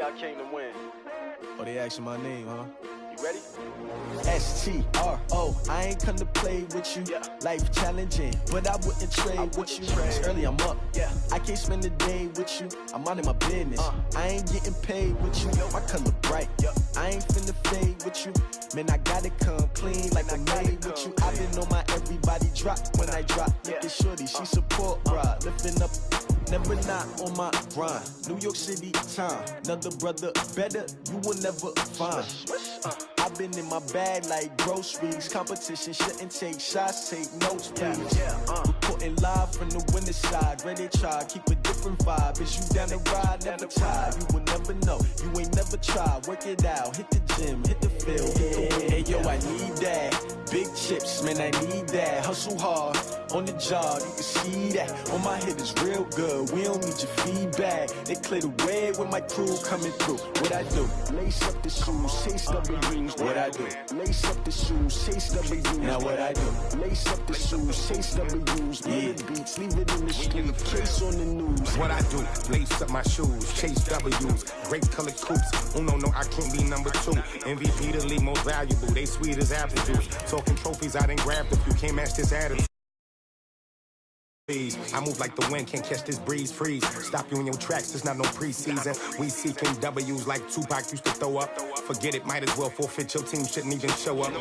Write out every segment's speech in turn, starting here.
I came to win. Oh, they asking my name, huh? You ready? S-T-R-O, I ain't come to play with you. Life challenging, but I wouldn't trade with you. It's early, I'm up. I can't spend the day with you. I'm out of my business. I ain't getting paid with you. My color bright. I ain't finna fade with you. Man, I gotta come clean like I made with you. I've been on my everybody drop when I drop. Look at shorty, she support, bruh. Lifting up, never not on my grind. New York City time, another brother better, you will never find. I've been in my bag like groceries. Competition shouldn't take shots, take notes, please. Reporting live from the winter side. Ready to try, keep a different vibe. Is you down the ride, never tired. You will never know, you ain't never tried. Work it out, hit the gym, hit the field, hit the win. Hey yo, I need that. Big chips, man, I need that. Hustle hard, on the job, you can see that. On my head is real good, we don't need your feedback. They clear the way with my crew coming through. What I do? Lace up the shoes, chase W's. What I do? Lace up the shoes, chase W's. Now what I do? Lace up the shoes, chase W's. The beats, leave it in the street, case on the news. What I do? Lace up my shoes, chase W's. Great colored coops. Oh no, I can't be number 2. MVP the league most valuable. They sweet as apple juice. Talking trophies, I done grabbed a few. Can't match this attitude. I move like the wind, can't catch this breeze, freeze. Stop you in your tracks, it's not no preseason. We seeking W's like Tupac used to throw up. Forget it, might as well forfeit, your team shouldn't even show up.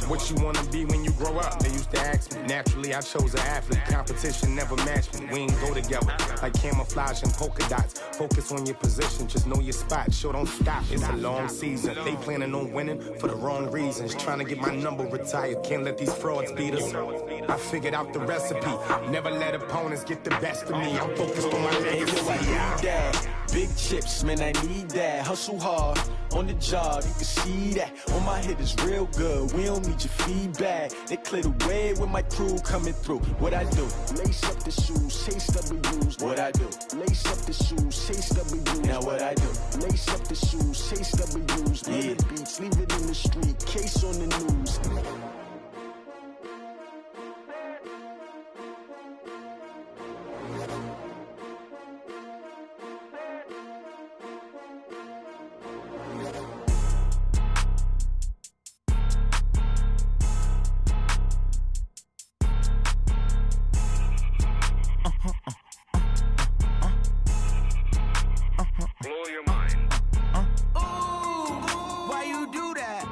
What you wanna be when you grow up? They used to ask me. Naturally, I chose an athlete. Competition never matched me. We ain't go together like camouflage and polka dots. Focus on your position, just know your spot. Sure, don't stop, it's a long season. They planning on winning for the wrong reasons. Trying to get my number retired, can't let these frauds beat us. I figured out the recipe, never let opponents get the best of me. I'm focused on my legacy. I need that. Big chips, man, I need that. Hustle hard, on the job, you can see that. On my head is real good, we don't need your feedback. They clear the way with my crew coming through. What I do? Lace up the shoes, chase W's. What I do? Lace up the shoes, chase W's. Now what I do? Lace up the shoes, chase W's. The beats, leave it in the street, case on the news.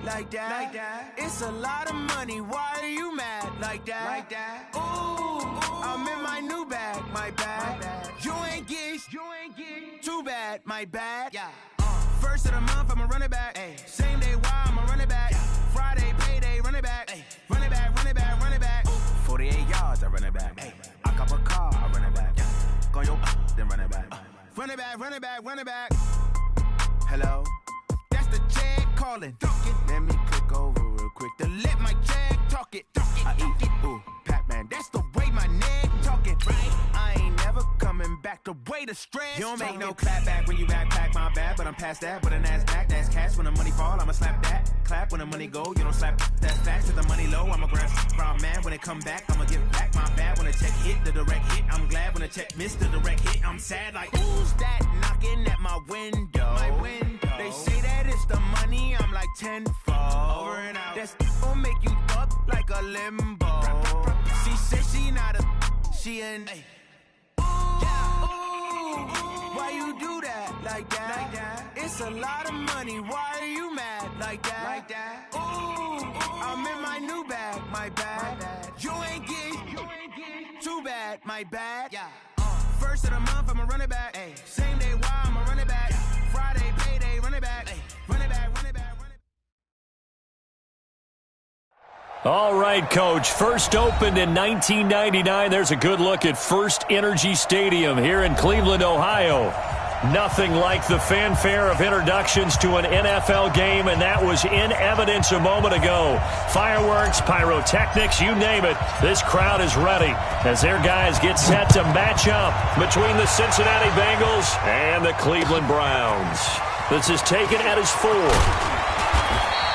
Like that. It's a lot of money. Why are you mad like that? Ooh, I'm in my new bag, my bad. You ain't get too bad, my bad. Yeah. First of the month, I'ma run it back. Ay. Same day, why I'ma run it back. Friday, payday, run it back. Ay. Run it back, run it back, run it back. 48 yards, I run it back. Ay. I cop a car, I run it back. Go yo, then run it back. Run it back, run it back, run it back. Hello? That's the check calling. Let me click over real quick to let my check talk it. I eat it, ooh, Pac-Man. That's the way my neck talking, right? I ain't never coming back the way the stress. You don't make no clap back when you backpack, my bad. But I'm past that, but an ass back, that's cash. When the money fall, I'ma slap that. Clap when the money go, you don't slap that fast. To the money low, I'ma grab from man. When it come back, I'ma give back my bad. When the check hit, the direct hit, I'm glad. When the check missed the direct hit, I'm sad like, who's that knocking at my window? My window. They say that it's the money, I'm like tenfold. Over and out. That's gon' make you up like a limbo. She said she not a, she an. Ooh, why you do that like that? It's a lot of money, why are you mad like that? Ooh, I'm in my new bag, my bad. You ain't get too bad, my bad. Yeah. First of the month, I'ma run it back. Ay. Same day, why I'ma run it back. Friday, payday, run it back. Ay. Run it back, run it back, run it back. All right, Coach. First opened in 1999. There's a good look at First Energy Stadium here in Cleveland, Ohio. Nothing like the fanfare of introductions to an NFL game, and that was in evidence a moment ago. Fireworks, pyrotechnics, you name it. This crowd is ready as their guys get set to match up between the Cincinnati Bengals and the Cleveland Browns. This is taken at his 4.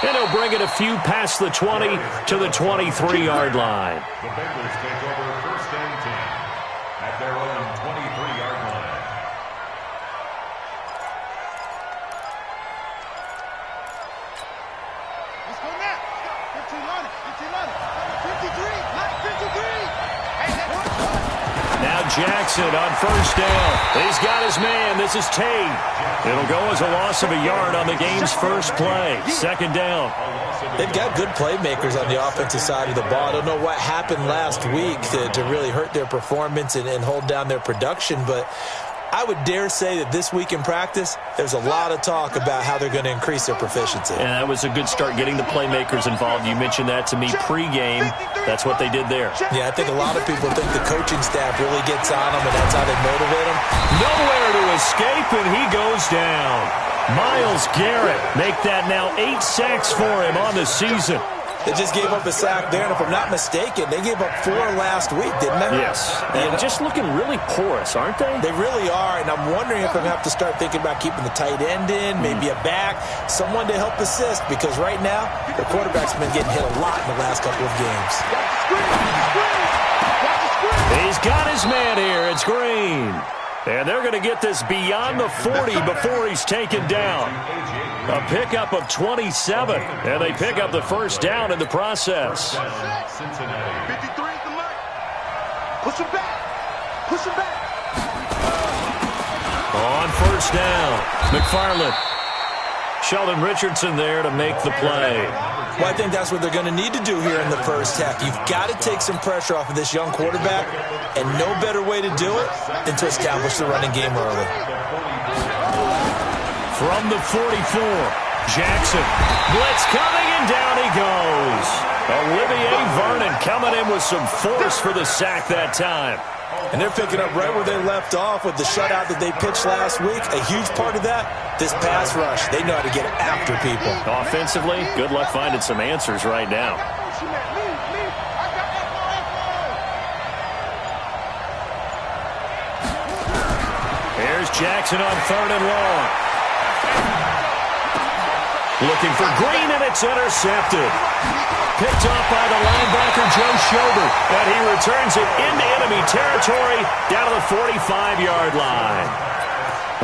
And he'll bring it a few past the 20 to the 23-yard line. The Bengals take over 1st and 10 at their own 23-yard line. Jackson on first down. He's got his man. This is Tate. It'll go as a loss of a yard on the game's first play. Second down. They've got good playmakers on the offensive side of the ball. I don't know what happened last week to really hurt their performance and hold down their production, but I would dare say that this week in practice, there's a lot of talk about how they're going to increase their proficiency. And that was a good start, getting the playmakers involved. You mentioned that to me pregame. That's what they did there. Yeah, I think a lot of people think the coaching staff really gets on them, and that's how they motivate them. Nowhere to escape, and he goes down. Myles Garrett make that now 8 sacks for him on the season. They just gave up a sack there, and if I'm not mistaken, they gave up 4 last week, didn't they? Yes, and just looking really porous, aren't they? They really are, and I'm wondering if I'm going to have to start thinking about keeping the tight end in, maybe a back, someone to help assist, because right now, the quarterback's been getting hit a lot in the last couple of games. He's got his man here. It's Green. And they're going to get this beyond the 40 before he's taken down. A pickup of 27, and they pick up the first down in the process. 53 is the mark. Push him back. Push him back. On first down, McFarland. Sheldon Richardson there to make the play. Well, I think that's what they're going to need to do here in the first half. You've got to take some pressure off of this young quarterback, and no better way to do it than to establish the running game early. From the 44, Jackson. Blitz coming, and down he goes. Olivier Vernon coming in with some force for the sack that time. And they're picking up right where they left off with the shutout that they pitched last week. A huge part of that, this pass rush. They know how to get after people. Offensively, good luck finding some answers right now. Here's Jackson on 3rd and long. Looking for Green, and it's intercepted. Picked off by the linebacker, Joe Schobert, and he returns it into enemy territory down to the 45-yard line.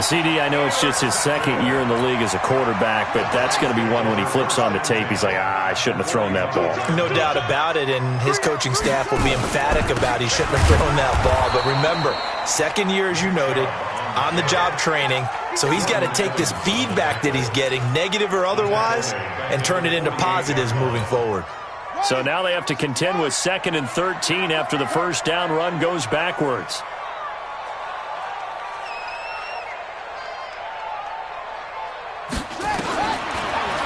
CD, I know it's just his second year in the league as a quarterback, but that's going to be one when he flips on the tape. He's like, I shouldn't have thrown that ball. No doubt about it, and his coaching staff will be emphatic about he shouldn't have thrown that ball. But remember, second year, as you noted, on-the-job training, so he's got to take this feedback that he's getting, negative or otherwise, and turn it into positives moving forward. So now they have to contend with 2nd and 13 after the first down run goes backwards.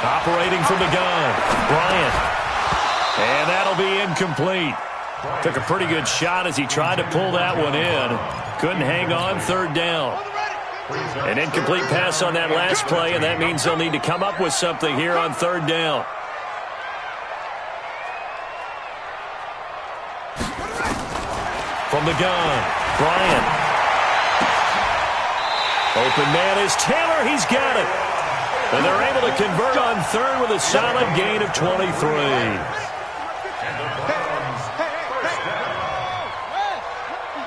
Operating from the gun, Bryant. And that'll be incomplete. Took a pretty good shot as he tried to pull that one in. Couldn't hang on, 3rd down. An incomplete pass on that last play, and that means they'll need to come up with something here on 3rd down. From the gun, Bryant. Open man is Taylor. He's got it. And they're able to convert on 3rd with a solid gain of 23.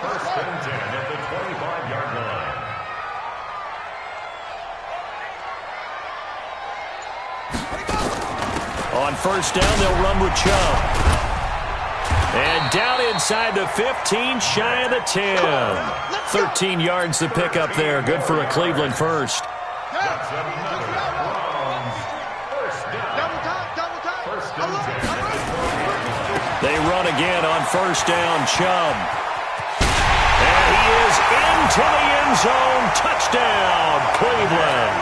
First and 10 at the 25-yard line. On first down, they'll run with Chubb. And down inside the 15, shy of the 10. 13 yards to pick up there. Good for a Cleveland first. They run again on first down, Chubb. And he is into the end zone. Touchdown, Cleveland.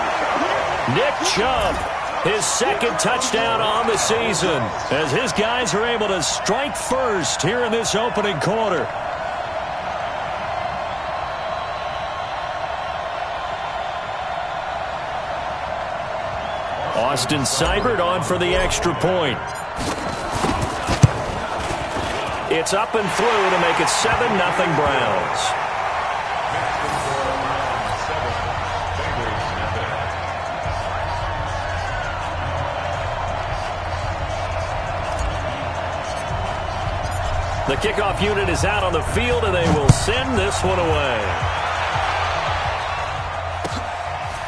Nick Chubb, his 2nd touchdown on the season, as his guys are able to strike first here in this opening quarter. Austin Seibert on for the extra point. It's up and through to make it 7-0 Browns. The kickoff unit is out on the field, and they will send this one away.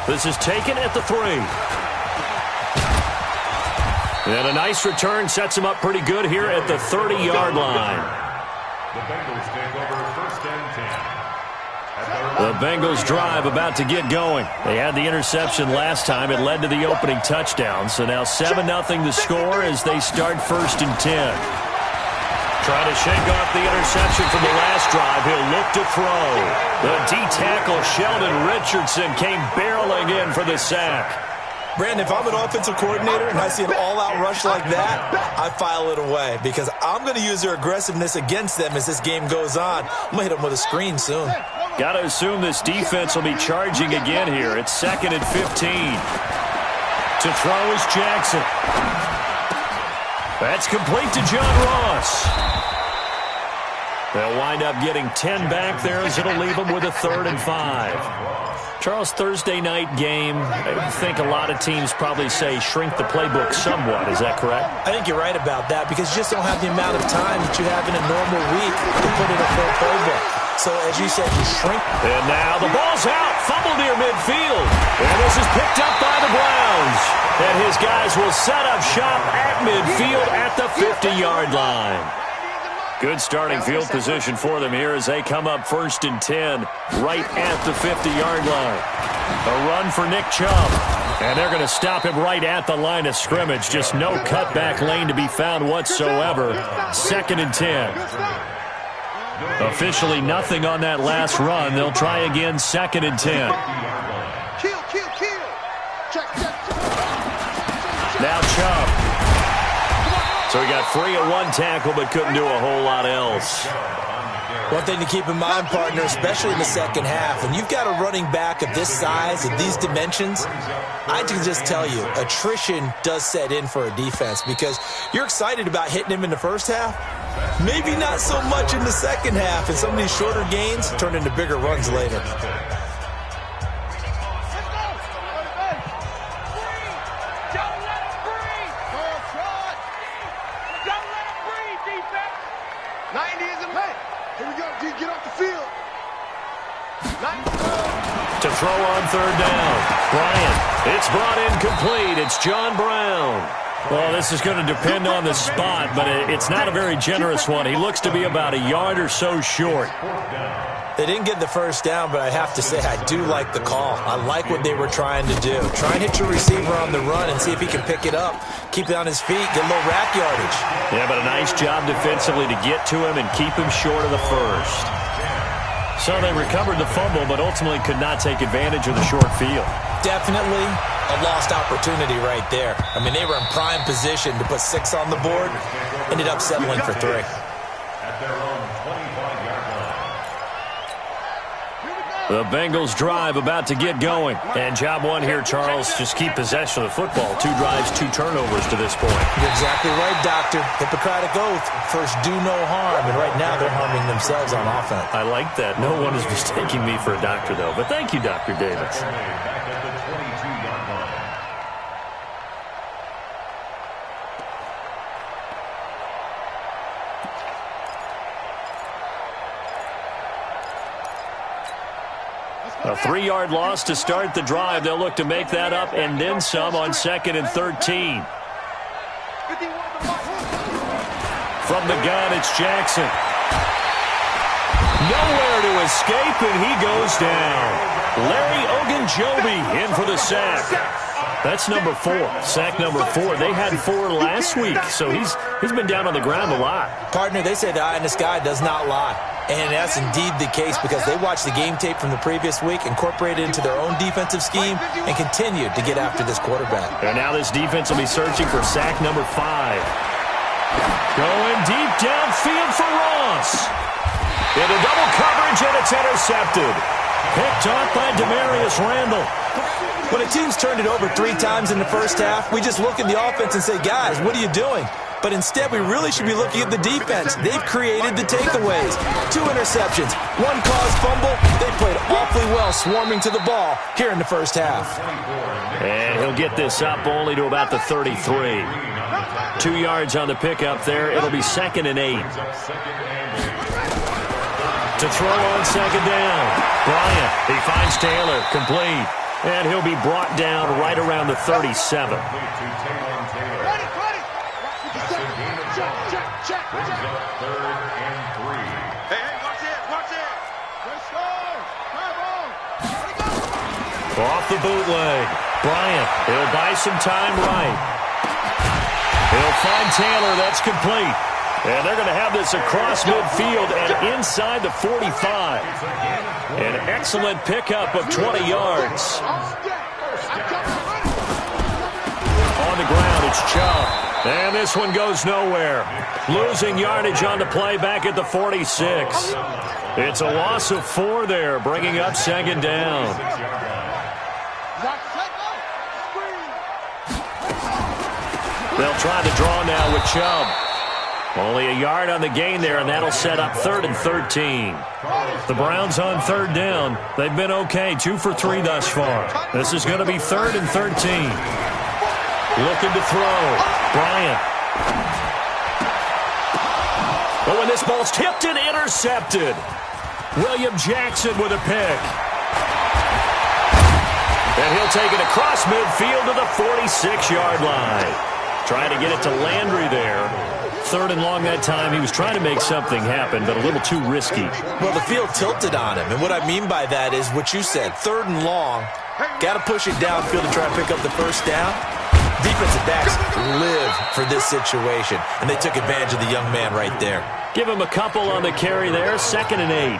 This is taken at the 3. And a nice return sets him up pretty good here at the 30-yard line. The Bengals take over 1st and 10. The Bengals drive about to get going. They had the interception last time. It led to the opening touchdown. So now 7-0 the score as they start 1st and 10. Trying to shake off the interception from the last drive. He'll look to throw. The D-tackle Sheldon Richardson came barreling in for the sack. Brandon, if I'm an offensive coordinator and I see an all-out rush like that, I file it away because I'm going to use their aggressiveness against them as this game goes on. I'm going to hit them with a screen soon. Got to assume this defense will be charging again here. It's 2nd and 15. To throw is Jackson. That's complete to John Ross. They'll wind up getting 10 back there as it'll leave them with a 3rd and 5. Charles, Thursday night game, I think a lot of teams probably say shrink the playbook somewhat. Is that correct? I think you're right about that because you just don't have the amount of time that you have in a normal week to put in a full playbook. So, as you said, you shrink. And now the ball's out. Fumble near midfield. And this is picked up by the Browns. And his guys will set up shop at midfield at the 50-yard line. Good starting field position for them here as they come up 1st and 10 right at the 50-yard line. A run for Nick Chubb. And they're going to stop him right at the line of scrimmage. Just no cutback lane to be found whatsoever. 2nd and 10. Officially nothing on that last run. They'll try again 2nd and 10. Kill. Check. Now Chubb. So he got free of one tackle but couldn't do a whole lot else. One thing to keep in mind, partner, especially in the second half, when you've got a running back of this size, of these dimensions, I can just tell you, attrition does set in for a defense because you're excited about hitting him in the first half. Maybe not so much in the second half, and some of these shorter gains turn into bigger runs later. To throw on 3rd down. Bryant. It's brought in complete. It's John Brown. Well, this is going to depend on the spot, but it's not a very generous one. He looks to be about a yard or so short. They didn't get the first down, but I have to say I do like the call. I like what they were trying to do. Try and hit your receiver on the run and see if he can pick it up, keep it on his feet, get a little rack yardage. Yeah, but a nice job defensively to get to him and keep him short of the first. So they recovered the fumble, but ultimately could not take advantage of the short field. Definitely a lost opportunity right there. I mean, they were in prime position to put 6 on the board, ended up settling for 3. The Bengals drive about to get going. And job one here, Charles, just keep possession of the football. 2 drives, 2 turnovers to this point. You're exactly right, Doctor. Hippocratic oath. First, do no harm. And right now, they're harming themselves on offense. I like that. No one is mistaking me for a doctor, though. But thank you, Dr. Davis. A 3-yard loss to start the drive. They'll look to make that up and then some on 2nd and 13. From the gun, it's Jackson. Nowhere to escape, and he goes down. Larry Ogunjobi in for the sack. That's number 4. Sack number 4. They had 4 last week, so he's been down on the ground a lot. Partner, they say the eye in the sky does not lie. And that's indeed the case because they watched the game tape from the previous week, incorporated it into their own defensive scheme, and continued to get after this quarterback. And now this defense will be searching for sack number 5. Going deep downfield for Ross. Into double coverage, and it's intercepted. Picked off by Demarius Randall. When a team's turned it over 3 times in the first half, we just look at the offense and say, guys, what are you doing? But instead, we really should be looking at the defense. They've created the takeaways. 2 interceptions, 1 caused fumble. They played awfully well swarming to the ball here in the first half. And he'll get this up only to about the 33. 2 yards on the pickup there. It'll be 2nd and 8. To throw on 2nd down. Bryant, he finds Taylor, complete. And he'll be brought down right around the 37. Hey, watch it. Let's go. Off the bootleg. Bryant, he'll buy some time right. He'll find Taylor. That's complete. And they're going to have this across midfield and inside the 45. An excellent pickup of 20 yards. On the ground, it's Chubb. And this one goes nowhere. Losing yardage on the play back at the 46. It's a loss of 4 there, bringing up second down. They'll try to draw now with Chubb. Only a yard on the gain there, and that'll set up 3rd and 13. The Browns on 3rd down. They've been okay, 2 for 3 thus far. This is going to be 3rd and 13. Looking to throw. Bryant. Oh, and this ball's tipped and intercepted. William Jackson with a pick. And he'll take it across midfield to the 46-yard line. Trying to get it to Landry there. 3rd and long that time. He was trying to make something happen, but a little too risky. Well, the field tilted on him, and what I mean by that is what you said. 3rd and long. Got to push it downfield to try and pick up the first down. Defensive backs live for this situation, and they took advantage of the young man right there. Give him a couple on the carry there. 2nd and 8.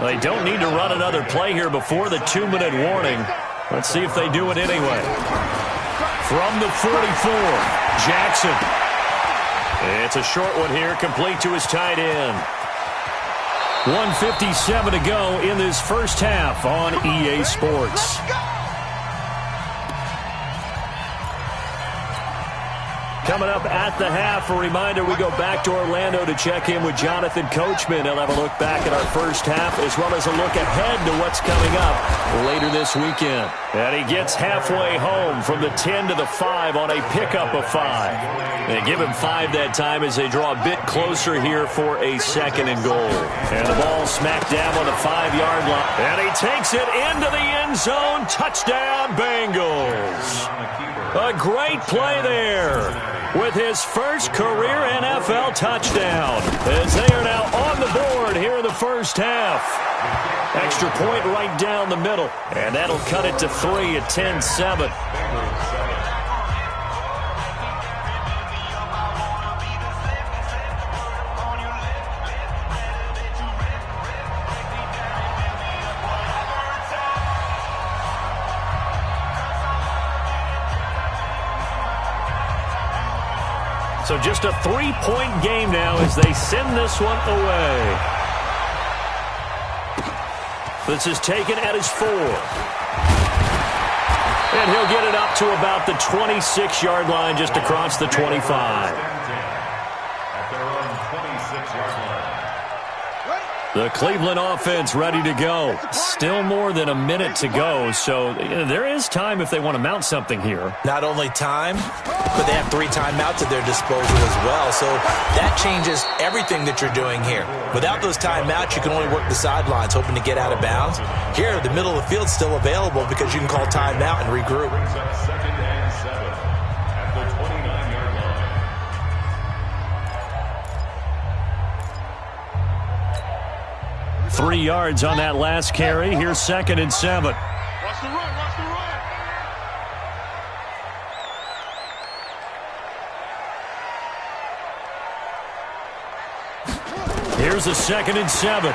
Well, they don't need to run another play here before the 2-minute warning. Let's see if they do it anyway. From the 44, Jackson. It's a short one here, complete to his tight end. 1:57 to go in this first half on EA Sports. Coming up at the half, a reminder, we go back to Orlando to check in with Jonathan Coachman. He'll have a look back at our first half as well as a look ahead to what's coming up later this weekend. And he gets halfway home from the 10 to the 5 on a pickup of 5. They give him 5 that time as they draw a bit closer here for a 2nd and goal. And the ball smacked down on the 5-yard line. And he takes it into the end zone. Touchdown, Bengals. A great play there with his first career NFL touchdown as they are now on the board here in the first half. Extra point right down the middle, and that'll cut it to 3 at 10-7. So just a 3-point game now as they send this one away. This is taken at his 4. And he'll get it up to about the 26-yard line just across the 25. At their own 26-yard line. The Cleveland offense ready to go. Still more than a minute to go, so there is time if they want to mount something here. Not only time, but they have 3 timeouts at their disposal as well, so that changes everything that you're doing here. Without those timeouts, you can only work the sidelines, hoping to get out of bounds. Here, the middle of the field's still available because you can call timeout and regroup. Brings up 2nd and 7 at the 29-yard line. 3 yards on that last carry. Here's 2nd and 7. Watch the run, watch the run. Here's a 2nd and 7.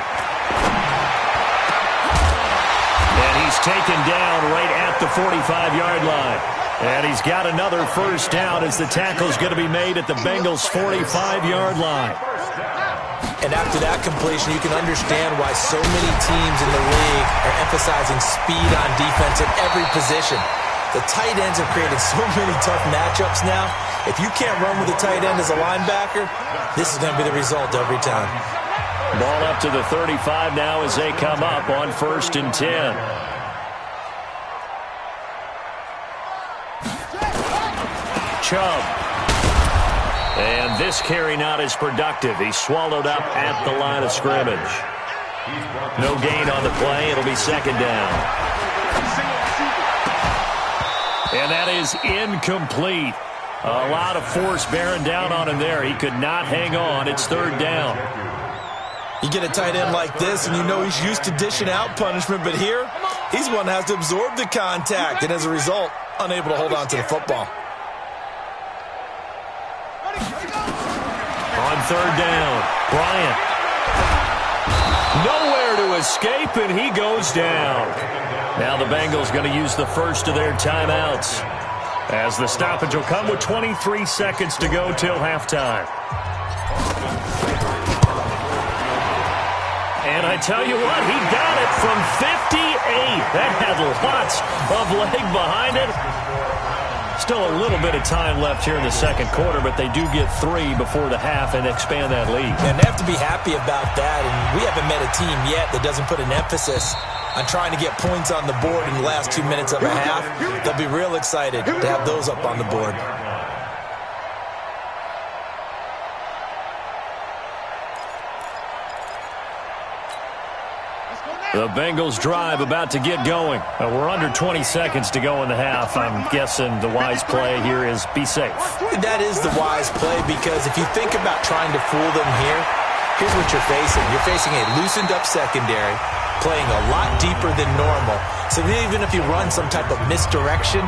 And he's taken down right at the 45-yard line. And he's got another first down as the tackle's going to be made at the Bengals' 45-yard line. And after that completion, you can understand why so many teams in the league are emphasizing speed on defense at every position. The tight ends have created so many tough matchups now. If you can't run with a tight end as a linebacker, this is going to be the result every time. Ball up to the 35 now as they come up on 1st and 10. Chubb. And this carry not as productive. He's swallowed up at the line of scrimmage. No gain on the play. It'll be 2nd down. And that is incomplete. A lot of force bearing down on him there. He could not hang on. It's 3rd down. You get a tight end like this, and you know he's used to dishing out punishment, but here, he's one that has to absorb the contact, and as a result, unable to hold on to the football. On third down, Bryant. Nowhere to escape, and he goes down. Now the Bengals going to use the first of their timeouts, as the stoppage will come with 23 seconds to go till halftime. And I tell you what, he got it from 58. That had lots of leg behind it. Still a little bit of time left here in the second quarter, but they do get 3 before the half and expand that lead. And they have to be happy about that, and we haven't met a team yet that doesn't put an emphasis on trying to get points on the board in the last 2 minutes of a half. They'll be real excited to have those up on the board. The Bengals drive about to get going. We're under 20 seconds to go in the half. I'm guessing the wise play here is be safe. That is the wise play, because if you think about trying to fool them here, here's what you're facing. You're facing a loosened up secondary, playing a lot deeper than normal. So even if you run some type of misdirection,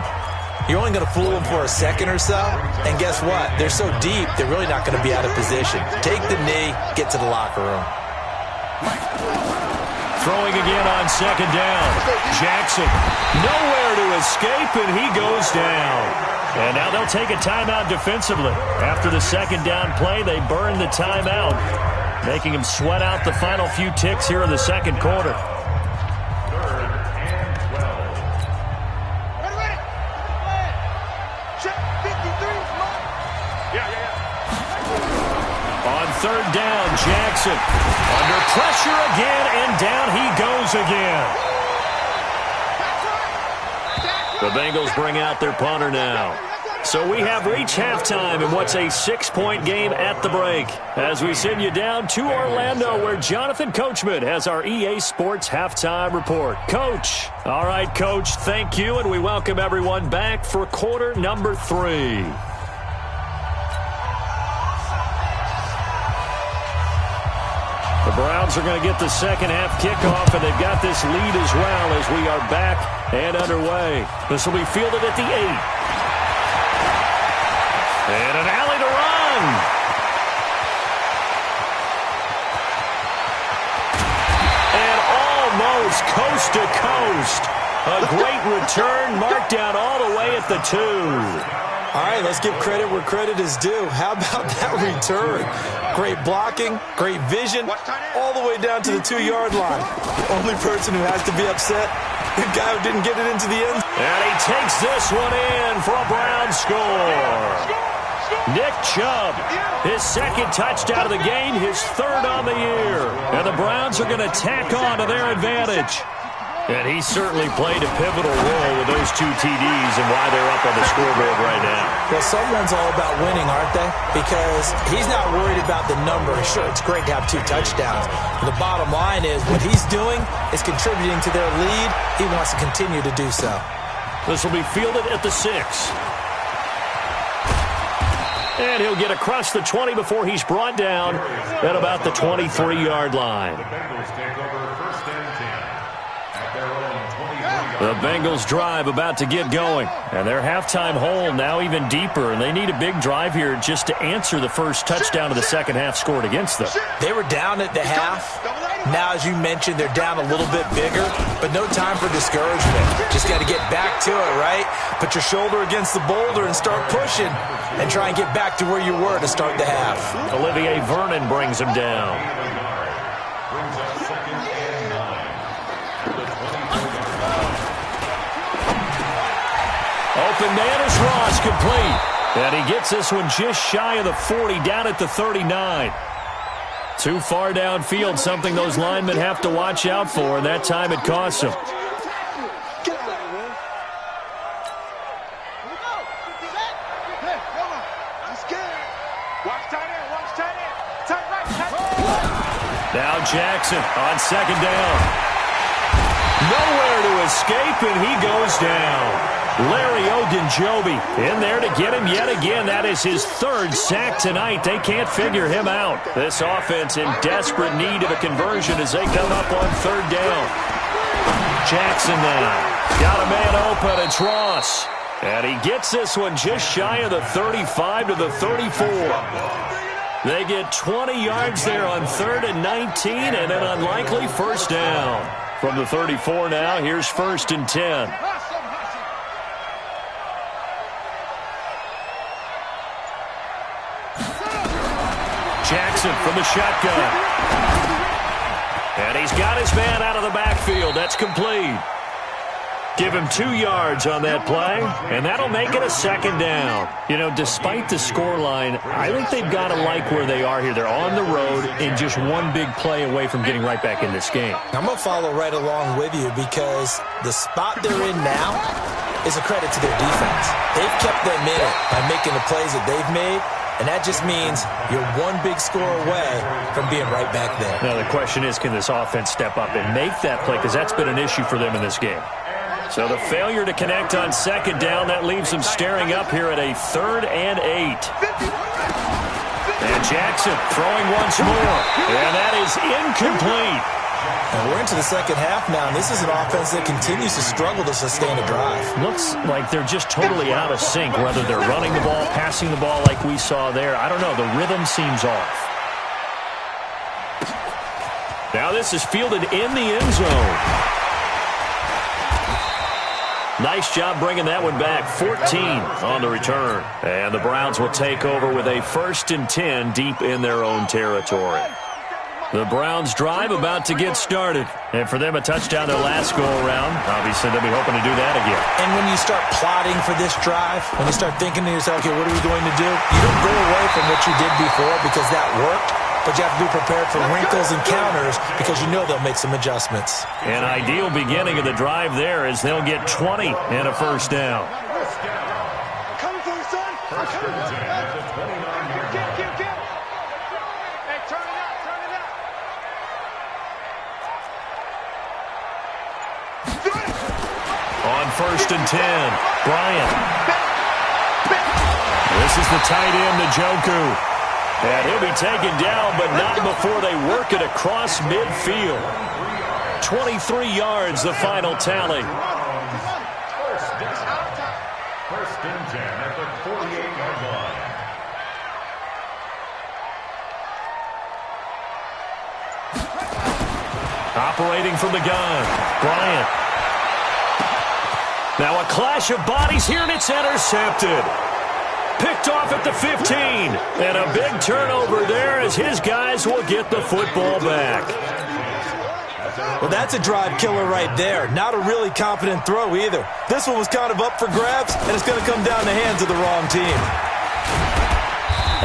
you're only going to fool them for a second or so. And guess what? They're so deep, they're really not going to be out of position. Take the knee, get to the locker room. Throwing again on second down. Jackson, nowhere to escape, and he goes down. And now they'll take a timeout defensively. After the second down play, they burn the timeout, making him sweat out the final few ticks here in the second quarter. On third down, Jackson under pressure again, and down he goes again. The Bengals bring out their punter now. So we have reached halftime in what's a 6-point game at the break, as we send you down to Orlando, where Jonathan Coachman has our EA Sports halftime report. Coach. All right, Coach, thank you, and we welcome everyone back for quarter number 3. The Browns are going to get the second half kickoff, and they've got this lead as well as we are back and underway. This will be fielded at the 8. And an alley to run. And almost coast to coast. A great return, marked down all the way at the 2. All right, let's give credit where credit is due. How about that return? Great blocking, great vision, all the way down to the 2-yard line. The only person who has to be upset, the guy who didn't get it into the end. And he takes this one in for a Brown score. Nick Chubb, his second touchdown of the game, his third on the year. And the Browns are going to tack on to their advantage. And he certainly played a pivotal role with those 2 TDs and why they're up on the scoreboard right now. Well, someone's all about winning, aren't they? Because he's not worried about the number. Sure, it's great to have 2 touchdowns. But the bottom line is what he's doing is contributing to their lead. He wants to continue to do so. This will be fielded at the 6. And he'll get across the 20 before he's brought down at about the 23-yard line. The Bengals drive about to get going, and their halftime hole now even deeper, and they need a big drive here just to answer the first touchdown of the second half scored against them. They were down at the half. Now, as you mentioned, they're down a little bit bigger, but no time for discouragement. Just got to get back to it, right? Put your shoulder against the boulder and start pushing, and try and get back to where you were to start the half. Olivier Vernon brings him down. Open man is Ross, complete. And he gets this one just shy of the 40, down at the 39. Too far downfield, something those linemen have to watch out for, and that time it costs them. Now Jackson on second down. Nowhere to escape, and he goes down. Larry Ogunjobi in there to get him yet again. That is his third sack tonight. They can't figure him out. This offense in desperate need of a conversion as they come up on third down. Jackson now. Got a man open. It's Ross. And he gets this one just shy of the 35 to the 34. They get 20 yards there on 3rd and 19 and an unlikely first down. From the 34 now, here's 1st and 10. Jackson from the shotgun. And he's got his man out of the backfield. That's complete. Give him 2 yards on that play, and that'll make it a 2nd down. You know, despite the scoreline, I think they've got to like where they are here. They're on the road and just one big play away from getting right back in this game. I'm going to follow right along with you because the spot they're in now is a credit to their defense. They've kept them in it by making the plays that they've made, and that just means you're one big score away from being right back there. Now, the question is, can this offense step up and make that play? Because that's been an issue for them in this game. So the failure to connect on 2nd down, that leaves them staring up here at a 3rd and 8. And Jackson throwing once more. And that is incomplete. And we're into the second half now, and this is an offense that continues to struggle to sustain a drive. Looks like they're just totally out of sync, whether they're running the ball, passing the ball like we saw there. I don't know. The rhythm seems off. Now this is fielded in the end zone. Nice job bringing that one back. 14 on the return. And the Browns will take over with a 1st and 10 deep in their own territory. The Browns drive about to get started. And for them, a touchdown their last go-around. Obviously, they'll be hoping to do that again. And when you start plotting for this drive, when you start thinking to yourself, okay, what are we going to do? You don't go away from what you did before because that worked. But you have to be prepared for wrinkles and counters because you know they'll make some adjustments. An ideal beginning of the drive there is they'll get 20 and a 1st down. Coming for you, son. I'm coming. Hey, turn it out, turn it out. On 1st and 10, Bryant. This is the tight end, Njoku. And he'll be taken down, but not before they work it across midfield. 23 yards, the final tally. 1st and 10 at the 48-yard line. Operating from the gun, Bryant. Now a clash of bodies here, and it's intercepted. Picked off at the 15. And a big turnover there as his guys will get the football back. Well, that's a drive killer right there. Not a really confident throw either. This one was kind of up for grabs, and it's going to come down the hands of the wrong team.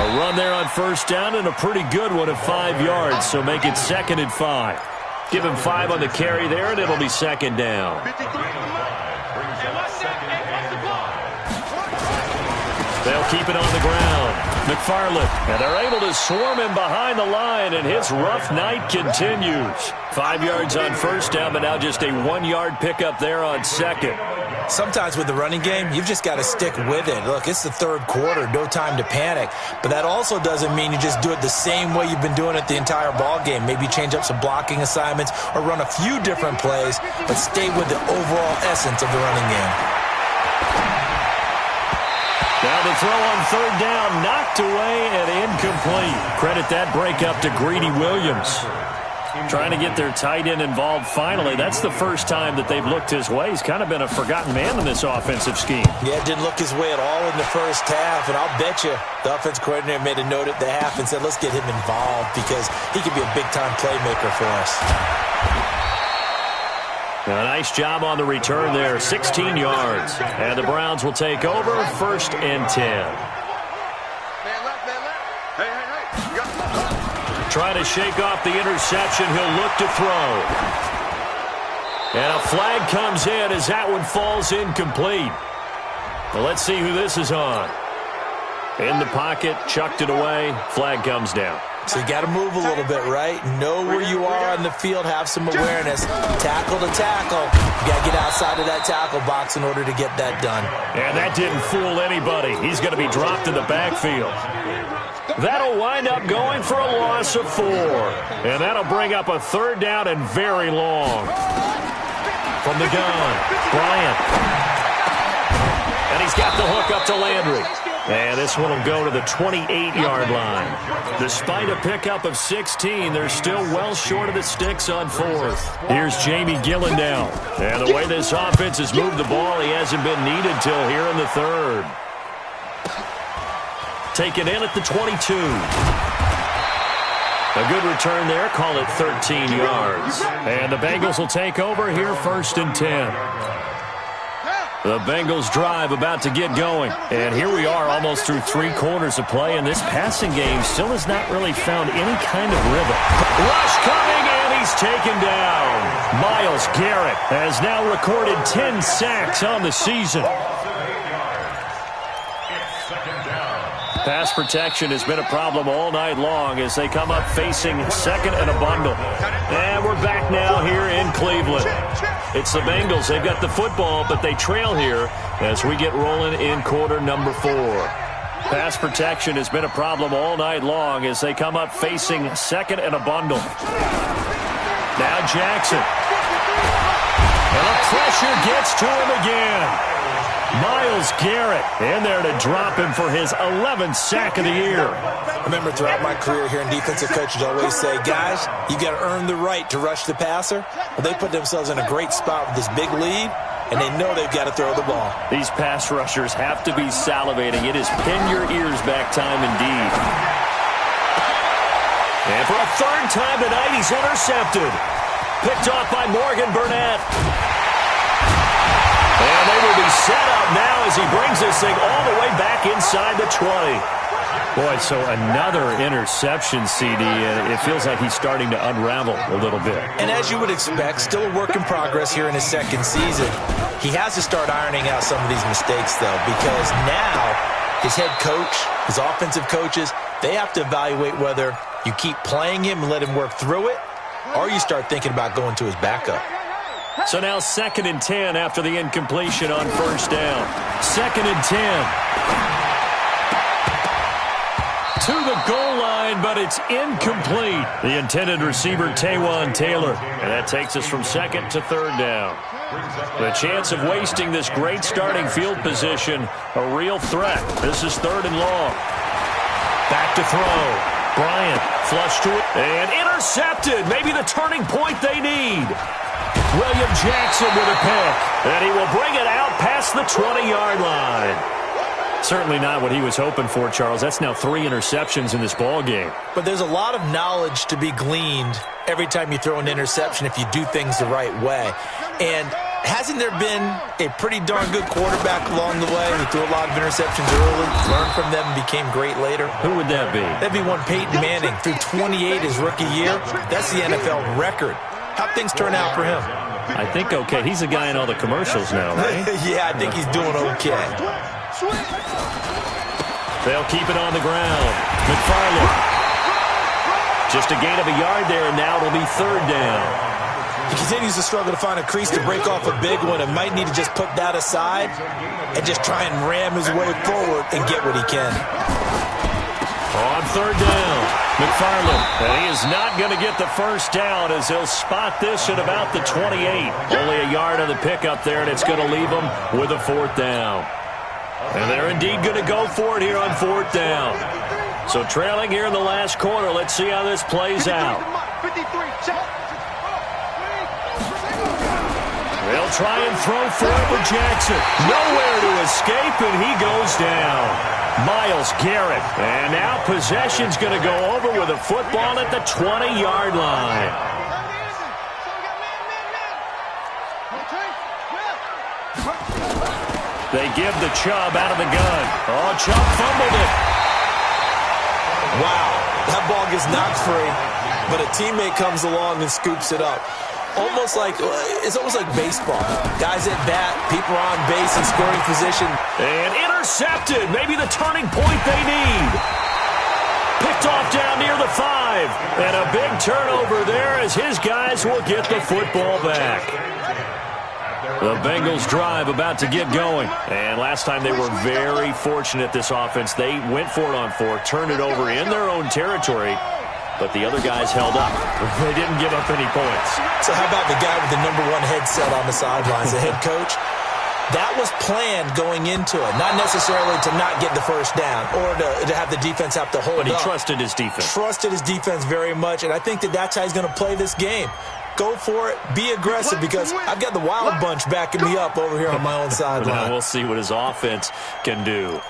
A run there on 1st down and a pretty good one at 5 yards, so make it 2nd and 5. Give him 5 on the carry there, and it'll be 2nd down. They'll keep it on the ground. McFarland, and they're able to swarm him behind the line, and his rough night continues. 5 yards on 1st down, but now just a 1-yard pickup there on 2nd. Sometimes with the running game, you've just got to stick with it. Look, it's the 3rd quarter, no time to panic. But that also doesn't mean you just do it the same way you've been doing it the entire ball game. Maybe change up some blocking assignments or run a few different plays, but stay with the overall essence of the running game. Now the throw on 3rd down, knocked away and incomplete. Credit that breakup to Greedy Williams. Trying to get their tight end involved finally. That's the first time that they've looked his way. He's kind of been a forgotten man in this offensive scheme. Yeah, didn't look his way at all in the first half, and I'll bet you the offense coordinator made a note at the half and said, let's get him involved because he could be a big-time playmaker for us. A nice job on the return there, 16 yards. And the Browns will take over, 1st and 10. Trying to shake off the interception, he'll look to throw. And a flag comes in as that one falls incomplete. Well, let's see who this is on. In the pocket, chucked it away, flag comes down. So you got to move a little bit, right? Know where you are on the field, have some awareness. Tackle to tackle. You got to get outside of that tackle box in order to get that done. And that didn't fool anybody. He's going to be dropped in the backfield. That'll wind up going for a loss of 4. And that'll bring up a 3rd down and very long. From the gun, Bryant. And he's got the hook up to Landry. And this one will go to the 28-yard line. Despite a pickup of 16, they're still well short of the sticks on 4th. Here's Jamie Gillen now. And the way this offense has moved the ball, he hasn't been needed till here in the 3rd. Taken in at the 22. A good return there. Call it 13 yards. And the Bengals will take over here 1st and 10. The Bengals drive about to get going. And here we are almost through 3 quarters of play, and this passing game still has not really found any kind of rhythm. Rush coming, and he's taken down. Myles Garrett has now recorded 10 sacks on the season. Pass protection has been a problem all night long as they come up facing 2nd and a bundle. And we're back now here in Cleveland. It's the Bengals. They've got the football, but they trail here as we get rolling in quarter number 4. Pass protection has been a problem all night long as they come up facing 2nd and a bundle. Now Jackson. And the pressure gets to him again. Myles Garrett in there to drop him for his 11th sack of the year. I remember throughout my career here in defensive coaches always say, guys, you got to earn the right to rush the passer. Well, they put themselves in a great spot with this big lead, and they know they've got to throw the ball. These pass rushers have to be salivating. It is pin your ears back time indeed. And for a 3rd time tonight, he's intercepted. Picked off by Morgan Burnett. And they will be set up now as he brings this thing all the way back inside the 20. Boy, so another interception, CD, and it feels like he's starting to unravel a little bit. And as you would expect, still a work in progress here in his 2nd season. He has to start ironing out some of these mistakes, though, because now his head coach, his offensive coaches, they have to evaluate whether you keep playing him and let him work through it, or you start thinking about going to his backup. So now 2nd and 10 after the incompletion on 1st down. 2nd and 10. To the goal line, but it's incomplete. The intended receiver, Taywan Taylor. And that takes us from 2nd to 3rd down. The chance of wasting this great starting field position, a real threat. This is 3rd and long. Back to throw. Bryant flushed to it and intercepted. Maybe the turning point they need. William Jackson with a pick, and he will bring it out past the 20-yard line. Certainly not what he was hoping for, Charles. That's now 3 interceptions in this ball game. But there's a lot of knowledge to be gleaned every time you throw an interception if you do things the right way. And hasn't there been a pretty darn good quarterback along the way who threw a lot of interceptions early, learned from them, and became great later? Who would that be? That'd be one Peyton Manning. Threw 28 his rookie year. That's the NFL record. How'd things turn out for him? I think okay. He's a guy in all the commercials now, right? Yeah, I think he's doing okay. They'll keep it on the ground. McFarland. Just a gain of a yard there, and now it'll be 3rd down. He continues to struggle to find a crease to break off a big one and might need to just put that aside and just try and ram his way forward and get what he can. On 3rd down, McFarland. And he is not going to get the 1st down as he'll spot this at about the 28. Only a yard on the pickup there, and it's going to leave him with a 4th down. And they're indeed going to go for it here on 4th down. So trailing here in the last quarter, let's see how this plays out. They'll try and throw for it with Jackson. Nowhere to escape, and he goes down. Myles Garrett. And now possession's going to go over with a football at the 20-yard line. They give the Chubb out of the gun. Oh, Chubb fumbled it. Wow, that ball gets knocked free, but a teammate comes along and scoops it up. It's almost like baseball. Guys at bat, people are on base in scoring position. And intercepted. Maybe the turning point they need. Picked off down near the 5. And a big turnover there as his guys will get the football back. The Bengals drive about to get going. And last time they were very fortunate, this offense. They went for it on 4, turned it over in their own territory, but the other guys held up. They didn't give up any points. So how about the guy with the #1 headset on the sidelines, the head coach? That was planned going into it, not necessarily to not get the first down or to have the defense have to hold up. But he trusted his defense. Trusted his defense very much, and I think that's how he's going to play this game. Go for it. Be aggressive because I've got the wild bunch backing me up over here on my own sideline. Now we'll see what his offense can do.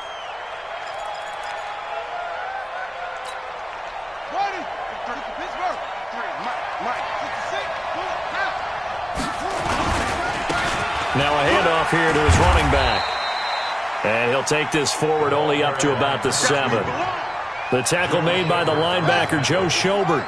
Now a handoff here to his running back. And he'll take this forward only up to about the 7. The tackle made by the linebacker, Joe Schobert.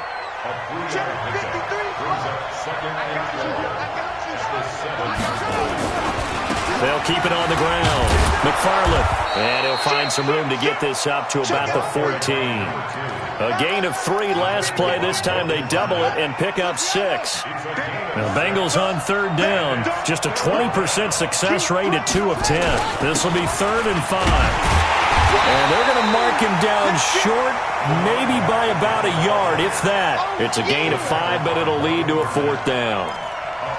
They'll keep it on the ground. McFarland. And he'll find some room to get this up to about the 14. A gain of 3 last play. This time they double it and pick up 6. The Bengals on 3rd down. Just a 20% success rate at 2 of 10. This will be 3rd and 5. And they're going to mark him down short, maybe by about a yard, if that. It's a gain of 5, but it'll lead to a 4th down.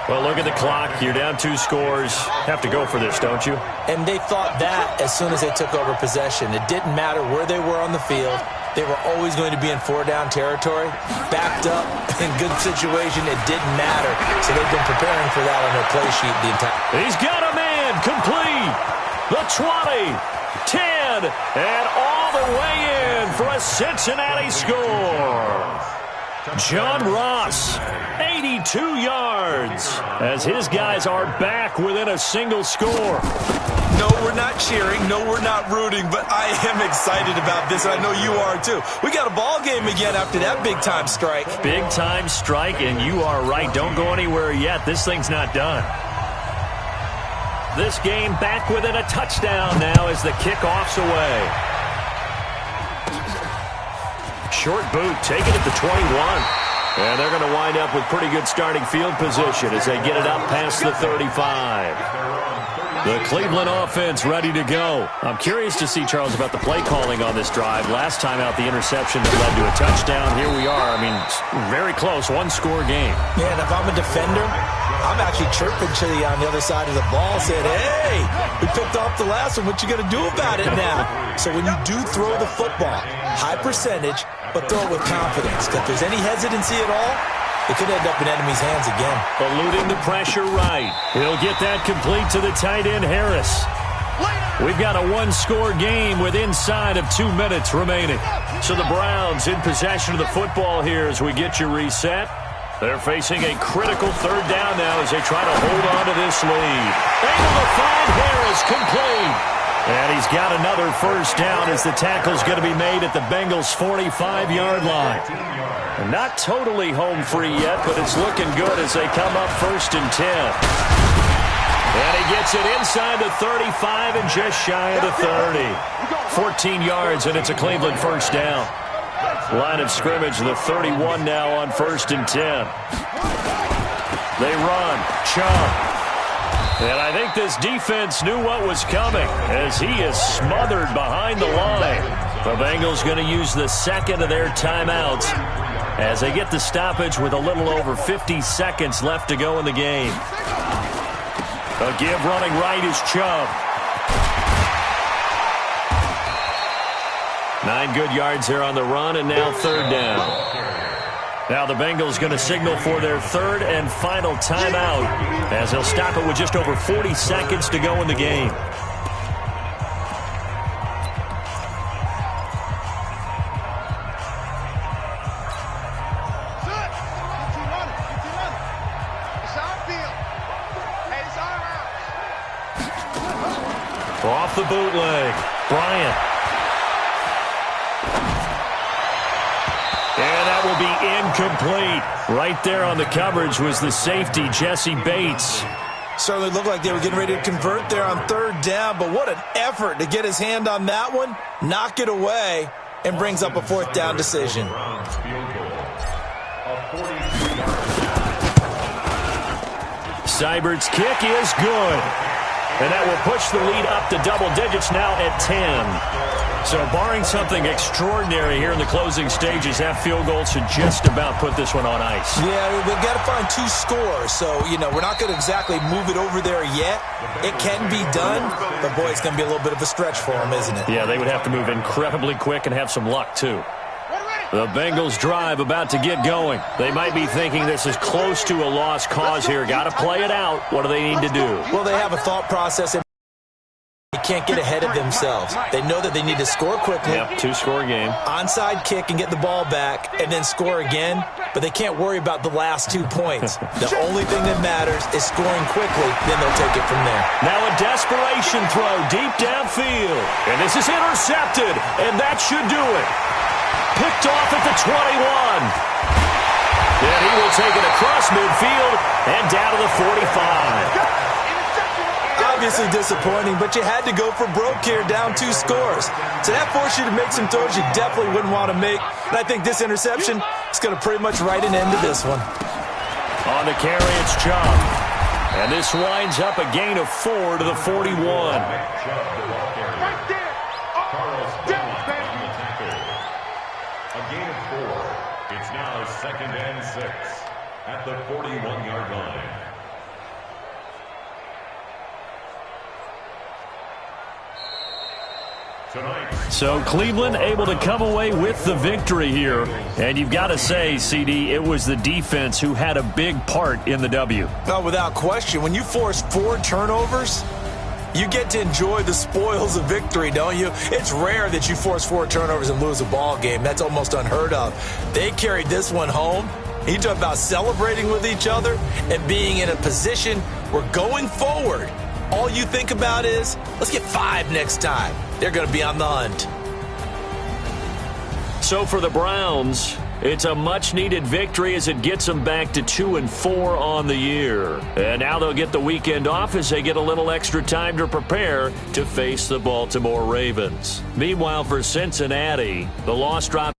Well, look at the clock. You're down 2 scores. Have to go for this, don't you? And they thought that as soon as they took over possession. It didn't matter where they were on the field. They were always going to be in 4-down territory. Backed up, in good situation, it didn't matter. So they've been preparing for that on their play sheet the entire. He's got a man complete. The 20, 10, and all the way in for a Cincinnati score. John Ross, 82 yards, as his guys are back within a single score. No, we're not cheering. No, we're not rooting, but I am excited about this, and I know you are too. We got a ball game again after that big-time strike. Big-time strike, and you are right. Don't go anywhere yet. This thing's not done. This game back within a touchdown now as the kickoff's away. Short boot, take it at the 21. And they're going to wind up with pretty good starting field position as they get it up past the 35. The Cleveland offense ready to go. I'm curious to see, Charles, about the play calling on this drive. Last time out, the interception that led to a touchdown. Here we are. I mean, very close, 1-score game. Yeah, and if I'm a defender, I'm actually chirping to you on the other side of the ball, saying, hey, we picked off the last one. What you going to do about it now? So when you do throw the football, high percentage, but throw it with confidence. If there's any hesitancy at all, it could end up in enemy's hands again. Eluding the pressure right. He'll get that complete to the tight end, Harris. We've got a 1-score game with inside of 2 minutes remaining. So the Browns in possession of the football here as we get you reset. They're facing a critical 3rd down now as they try to hold on to this lead. Able to find Harris complete. And he's got another 1st down as the tackle's going to be made at the Bengals' 45-yard line. And not totally home free yet, but it's looking good as they come up 1st and 10. And he gets it inside the 35 and just shy of the 30. 14 yards, and it's a Cleveland 1st down. Line of scrimmage, the 31 now on 1st and 10. They run. Chubb. And I think this defense knew what was coming as he is smothered behind the line. The Bengals going to use the 2nd of their timeouts as they get the stoppage with a little over 50 seconds left to go in the game. A give running right is Chubb. 9 good yards there on the run, and now 3rd down. Now the Bengals going to signal for their 3rd and final timeout as they'll stop it with just over 40 seconds to go in the game. Off the bootleg, Bryant. And that will be incomplete. Right there on the coverage was the safety, Jesse Bates. Certainly looked like they were getting ready to convert there on 3rd down, but what an effort to get his hand on that one, knock it away. and brings up a 4th down decision. Seibert's kick is good. And that will push the lead up to double digits now at 10. So barring something extraordinary here in the closing stages, that field goal should just about put this one on ice. Yeah, we've got to find 2 scores. So, we're not going to exactly move it over there yet. It can be done, but boy, it's going to be a little bit of a stretch for them, isn't it? Yeah, they would have to move incredibly quick and have some luck, too. The Bengals drive about to get going. They might be thinking this is close to a lost cause here. Got to play it out. What do they need to do? Well, they have a thought process. They can't get ahead of themselves. They know that they need to score quickly. Yep, 2-score game. Onside kick and get the ball back and then score again. But they can't worry about the last 2 points. The only thing that matters is scoring quickly. Then they'll take it from there. Now a desperation throw deep downfield. And this is intercepted. And that should do it. Picked off at the 21. And he will take it across midfield and down to the 45. Obviously disappointing, but you had to go for broke here, down 2 scores. So that forced you to make some throws you definitely wouldn't want to make. And I think this interception is going to pretty much write an end to this one. On the carry, it's Chubb. And this winds up a gain of 4 to the 41. It's now 2nd and 6 at the 41-yard line. So Cleveland able to come away with the victory here. And you've got to say, CD, it was the defense who had a big part in the W. Oh, without question. When you force 4 turnovers, you get to enjoy the spoils of victory, don't you? It's rare that you force 4 turnovers and lose a ball game. That's almost unheard of. They carried this one home. You talk about celebrating with each other and being in a position where going forward, all you think about is, let's get 5 next time. They're going to be on the hunt. So for the Browns, it's a much-needed victory as it gets them back to 2-4 on the year. And now they'll get the weekend off as they get a little extra time to prepare to face the Baltimore Ravens. Meanwhile, for Cincinnati, the loss dropped